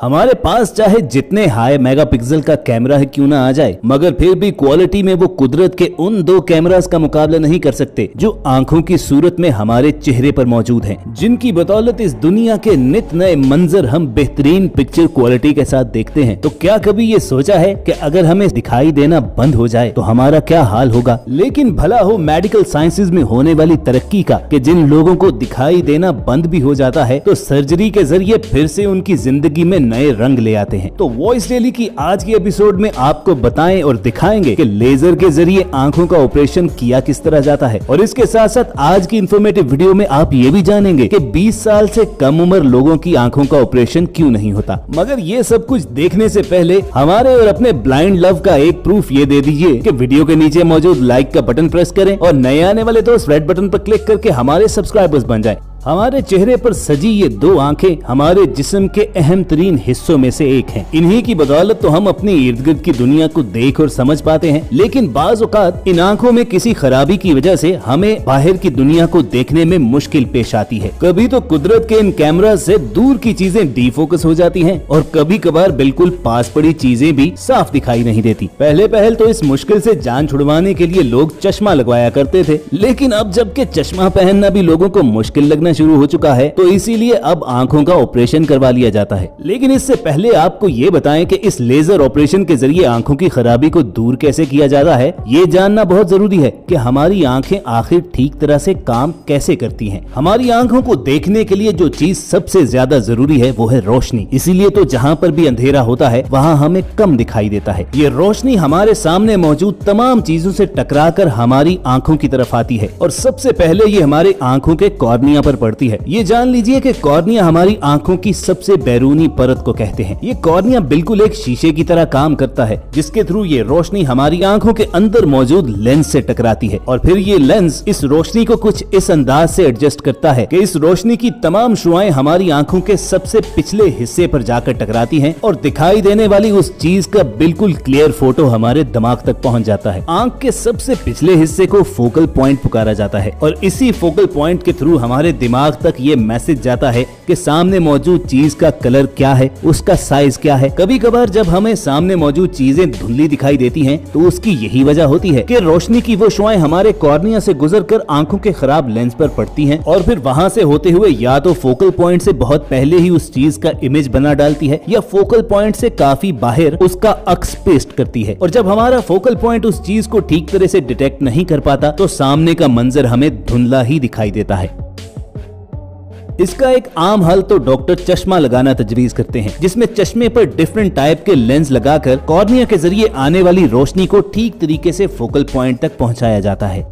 हमारे पास चाहे जितने हाई मेगापिक्सल का कैमरा है क्यों ना आ जाए, मगर फिर भी क्वालिटी में वो कुदरत के उन 2 कैमरास का मुकाबला नहीं कर सकते जो आंखों की सूरत में हमारे चेहरे पर मौजूद हैं, जिनकी बदौलत इस दुनिया के नित नए मंजर हम बेहतरीन पिक्चर क्वालिटी के साथ देखते हैं। तो क्या कभी ये सोचा है कि अगर हमें दिखाई देना बंद हो जाए तो हमारा क्या हाल होगा? लेकिन भला हो मेडिकल साइंसेज में होने वाली तरक्की का कि जिन लोगों को दिखाई देना बंद भी हो जाता है तो सर्जरी के जरिए फिर से उनकी जिंदगी में नए रंग ले आते हैं। तो वॉइस डेली की आज की एपिसोड में आपको बताएं और दिखाएंगे कि लेजर के जरिए आंखों का ऑपरेशन किया किस तरह जाता है। और इसके साथ साथ आज की इंफॉर्मेटिव वीडियो में आप ये भी जानेंगे कि 20 साल से कम उम्र लोगों की आंखों का ऑपरेशन क्यों नहीं होता। मगर ये सब कुछ देखने से पहले हमारे और अपने ब्लाइंड लव का एक प्रूफ ये दे दीजिए कि वीडियो के नीचे मौजूद लाइक का बटन प्रेस करें और नए आने वाले दोस्त रेड बटन पर क्लिक करके हमारे सब्सक्राइबर्स बन जाएं। हमारे चेहरे पर सजी ये 2 आंखें हमारे जिस्म के अहम तरीन हिस्सों में से एक हैं। इन्हीं की बदौलत तो हम अपनी इर्द गिर्द की दुनिया को देख और समझ पाते हैं। लेकिन बाज औकात इन आंखों में किसी खराबी की वजह से हमें बाहर की दुनिया को देखने में मुश्किल पेश आती है। कभी तो कुदरत के इन कैमरा से दूर की चीजें डीफोकस हो जाती हैं और कभी कभार बिल्कुल पास पड़ी चीजें भी साफ दिखाई नहीं देती। पहले तो इस मुश्किल से जान छुड़वाने के लिए लोग चश्मा लगवाया करते थे, लेकिन अब जबकि चश्मा पहनना भी लोगों को मुश्किल लगना शुरू हो चुका है तो इसीलिए अब आंखों का ऑपरेशन करवा लिया जाता है। लेकिन इससे पहले आपको ये बताएं कि इस लेजर ऑपरेशन के जरिए आंखों की खराबी को दूर कैसे किया जाता है। ये जानना बहुत जरूरी है कि हमारी आंखें आखिर ठीक तरह से काम कैसे करती हैं। हमारी आंखों को देखने के लिए जो चीज सबसे ज्यादा जरूरी है वो है रोशनी। इसीलिए तो जहाँ पर भी अंधेरा होता है वहाँ हमें कम दिखाई देता है। ये रोशनी हमारे सामने मौजूद तमाम चीजों से टकराकर हमारी आंखों की तरफ आती है और सबसे पहले ये हमारी आंखों के कॉर्निया पर पड़ती है। ये जान लीजिए कि कॉर्निया हमारी आंखों की सबसे बैरूनी परत को कहते हैं। ये कॉर्निया बिल्कुल एक शीशे की तरह काम करता है जिसके थ्रू ये रोशनी हमारी आंखों के अंदर मौजूद लेंस से टकराती है और फिर ये लेंस इस रोशनी को कुछ इस अंदाज से एडजस्ट करता है कि इस रोशनी की तमाम शुआएं हमारी आंखों के सबसे पिछले हिस्से पर जाकर टकराती हैं और दिखाई देने वाली उस चीज का बिल्कुल क्लियर फोटो हमारे दिमाग तक पहुंच जाता है। आंख के सबसे पिछले हिस्से को फोकल पॉइंट पुकारा जाता है और इसी फोकल पॉइंट के थ्रू हमारे दिमाग तक ये मैसेज जाता है कि सामने मौजूद चीज का कलर क्या है, उसका साइज क्या है। कभी कभार जब हमें सामने मौजूद चीजें धुंधली दिखाई देती हैं तो उसकी यही वजह होती है कि रोशनी की वो शुआएं हमारे कॉर्निया से गुजरकर आंखों के खराब लेंस पर पड़ती हैं और फिर वहां से होते हुए या तो फोकल पॉइंट से बहुत पहले ही उस चीज का इमेज बना डालती है या फोकल पॉइंट से काफी बाहर उसका अक्स पेस्ट करती है। और जब हमारा फोकल पॉइंट उस चीज को ठीक तरह से डिटेक्ट नहीं कर पाता तो सामने का मंजर हमें धुंधला ही दिखाई देता है। इसका एक आम हल तो डॉक्टर चश्मा लगाना तजवीज करते हैं, जिसमें चश्मे पर डिफरेंट टाइप के लेंस लगाकर कॉर्निया के जरिए आने वाली रोशनी को ठीक तरीके से फोकल पॉइंट तक पहुंचाया जाता है।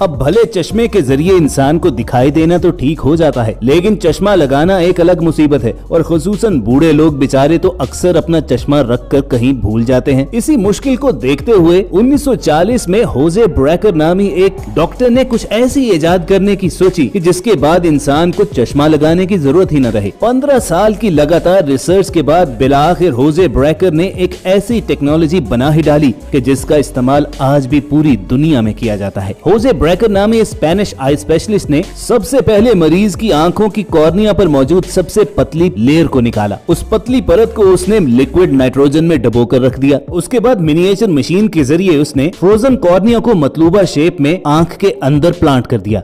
अब भले चश्मे के जरिए इंसान को दिखाई देना तो ठीक हो जाता है, लेकिन चश्मा लगाना एक अलग मुसीबत है और खुसूसन बूढ़े लोग बेचारे तो अक्सर अपना चश्मा रखकर कहीं भूल जाते हैं। इसी मुश्किल को देखते हुए 1940 में होजे ब्रेकर नामी एक डॉक्टर ने कुछ ऐसी इजाद करने की सोची कि जिसके बाद इंसान को चश्मा लगाने की जरूरत ही न रहे। 15 साल की लगातार रिसर्च के बाद बिलाखिर होजे ब्रेकर ने एक ऐसी टेक्नोलॉजी बना ही डाली कि जिसका इस्तेमाल आज भी पूरी दुनिया में किया जाता है। होजे ब्रेकर नामी स्पेनिश आई स्पेशलिस्ट ने सबसे पहले मरीज की आंखों की कॉर्निया पर मौजूद सबसे पतली लेयर को निकाला। उस पतली परत को उसने लिक्विड नाइट्रोजन में डुबोकर रख दिया। उसके बाद मिनिएचर मशीन के जरिए उसने फ्रोजन कॉर्निया को मतलूबा शेप में आंख के अंदर प्लांट कर दिया।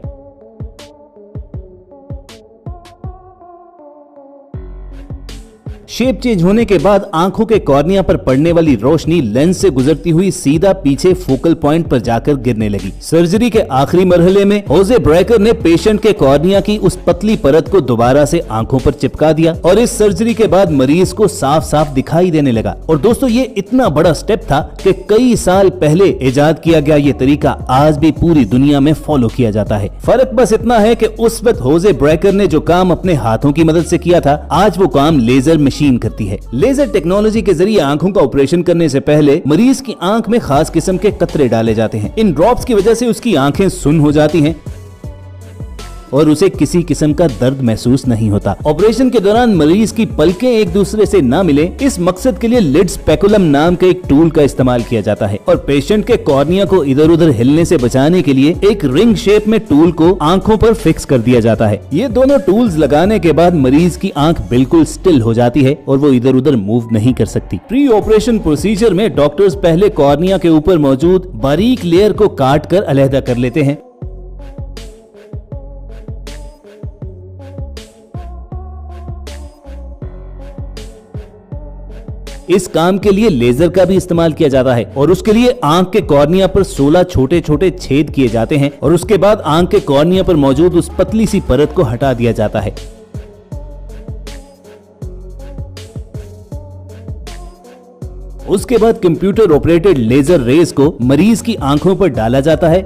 शेप चेंज होने के बाद आंखों के कॉर्निया पर पड़ने वाली रोशनी लेंस से गुजरती हुई सीधा पीछे फोकल पॉइंट पर जाकर गिरने लगी। सर्जरी के आखिरी मरहले में होजे ब्रेकर ने पेशेंट के कॉर्निया की उस पतली परत को दोबारा से आंखों पर चिपका दिया और इस सर्जरी के बाद मरीज को साफ साफ दिखाई देने लगा। और दोस्तों ये इतना बड़ा स्टेप था कि कई साल पहले इजाद किया गया ये तरीका आज भी पूरी दुनिया में फॉलो किया जाता है। फर्क बस इतना है कि उस वक्त होजे ब्रेकर ने जो काम अपने हाथों की मदद से किया था, आज वो काम लेजर मशीन करती है। लेजर टेक्नोलॉजी के जरिए आंखों का ऑपरेशन करने से पहले मरीज की आंख में खास किस्म के कतरे डाले जाते हैं। इन ड्रॉप्स की वजह से उसकी आंखें सुन्न हो जाती हैं और उसे किसी किस्म का दर्द महसूस नहीं होता। ऑपरेशन के दौरान मरीज की पलकें एक दूसरे से न मिले, इस मकसद के लिए लिड स्पेकुलम नाम के एक टूल का इस्तेमाल किया जाता है और पेशेंट के कॉर्निया को इधर उधर हिलने से बचाने के लिए एक रिंग शेप में टूल को आंखों पर फिक्स कर दिया जाता है। ये दोनों टूल्स लगाने के बाद मरीज की आंख बिल्कुल स्टिल हो जाती है और वो इधर उधर मूव नहीं कर सकती। प्री ऑपरेशन प्रोसीजर में डॉक्टर्स पहले कॉर्निया के ऊपर मौजूद बारीक लेयर को काट कर अलहदा कर लेते हैं। इस काम के लिए लेजर का भी इस्तेमाल किया जाता है और उसके लिए आंख के कॉर्निया पर 16 छोटे छोटे छेद किए जाते हैं और उसके बाद आंख के कॉर्निया पर मौजूद उस पतली सी परत को हटा दिया जाता है। उसके बाद कंप्यूटर ऑपरेटेड लेजर रेज को मरीज की आंखों पर डाला जाता है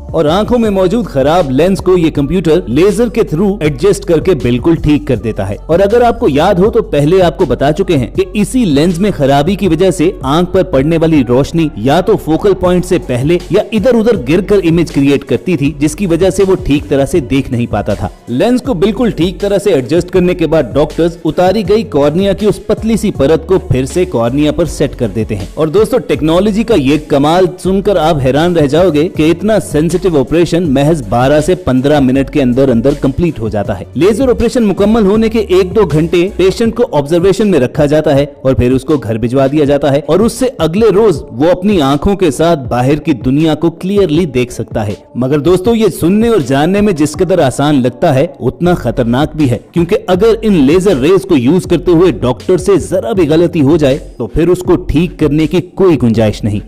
और आंखों में मौजूद खराब लेंस को ये कंप्यूटर लेजर के थ्रू एडजस्ट करके बिल्कुल ठीक कर देता है। और अगर आपको याद हो तो पहले आपको बता चुके हैं कि इसी लेंस में खराबी की वजह से आंख पर पड़ने वाली रोशनी या तो फोकल पॉइंट से पहले या इधर उधर गिरकर इमेज क्रिएट करती थी, जिसकी वजह से वो ठीक तरह से देख नहीं पाता था। लेंस को बिल्कुल ठीक तरह से एडजस्ट करने के बाद डॉक्टर्स उतारी गई कॉर्निया की उस पतली सी परत को फिर से कॉर्निया पर सेट कर देते हैं। और दोस्तों, टेक्नोलॉजी का ये कमाल सुनकर आप हैरान रह जाओगे कि इतना सेंसिटिव ऑपरेशन महज 12 से 15 मिनट के अंदर अंदर कंप्लीट हो जाता है। लेजर ऑपरेशन मुकम्मल होने के 1-2 घंटे पेशेंट को ऑब्जर्वेशन में रखा जाता है और फिर उसको घर भिजवा दिया जाता है और उससे अगले रोज वो अपनी आंखों के साथ बाहर की दुनिया को क्लियरली देख सकता है। मगर दोस्तों, ये सुनने और जानने में जिस कदर आसान लगता है उतना खतरनाक भी है, क्योंकि अगर इन लेजर रेज को यूज करते हुए डॉक्टर से जरा भी गलती हो जाए तो फिर उसको ठीक करने की कोई गुंजाइश नहीं।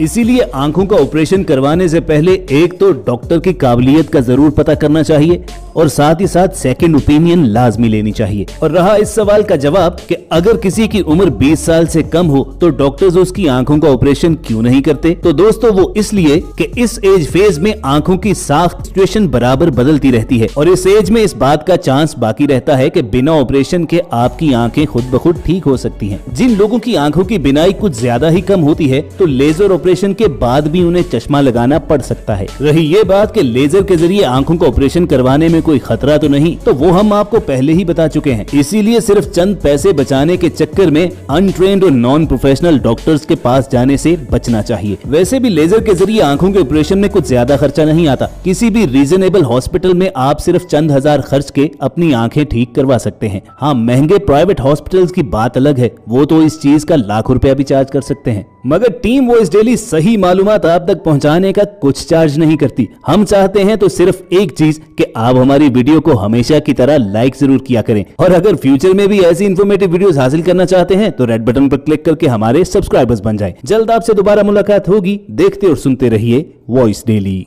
इसीलिए आंखों का ऑपरेशन करवाने से पहले एक तो डॉक्टर की काबिलियत का जरूर पता करना चाहिए और साथ ही साथ सेकंड ओपिनियन लाजमी लेनी चाहिए। और रहा इस सवाल का जवाब कि अगर किसी की उम्र 20 साल से कम हो तो डॉक्टर्स उसकी आंखों का ऑपरेशन क्यों नहीं करते, तो दोस्तों वो इसलिए कि इस एज फेज में आंखों की साख्त सिचुएशन बराबर बदलती रहती है और इस एज में इस बात का चांस बाकी रहता है कि बिना ऑपरेशन के आपकी आंखें खुद ब खुद ठीक हो सकती हैं। जिन लोगों की आंखों की बिनाई कुछ ज्यादा ही कम होती है तो लेजर ऑपरेशन के बाद भी उन्हें चश्मा लगाना पड़ सकता है। रही ये बात कि लेजर के जरिए आंखों का ऑपरेशन करवाने में कोई खतरा तो नहीं, तो वो हम आपको पहले ही बता चुके हैं। इसीलिए सिर्फ चंद पैसे बचाने के चक्कर में अनट्रेन्ड और नॉन प्रोफेशनल डॉक्टर्स के पास जाने से बचना चाहिए। वैसे भी लेजर के जरिए आंखों के ऑपरेशन में कुछ ज्यादा खर्चा नहीं आता। किसी भी रीजनेबल हॉस्पिटल में आप सिर्फ चंद हजार खर्च के अपनी आंखें ठीक करवा सकते हैं। हाँ, महंगे प्राइवेट हॉस्पिटल्स की बात अलग है, वो तो इस चीज का लाखों रुपया भी चार्ज कर सकते हैं। मगर टीम वॉइस डेली सही मालूमात आप तक पहुंचाने का कुछ चार्ज नहीं करती। हम चाहते हैं तो सिर्फ एक चीज कि आप हमारी वीडियो को हमेशा की तरह लाइक जरूर किया करें और अगर फ्यूचर में भी ऐसी इन्फॉर्मेटिव वीडियोस हासिल करना चाहते हैं तो रेड बटन पर क्लिक करके हमारे सब्सक्राइबर्स बन जाएं। जल्द आपसे दोबारा मुलाकात होगी। देखते और सुनते रहिए वॉइस डेली।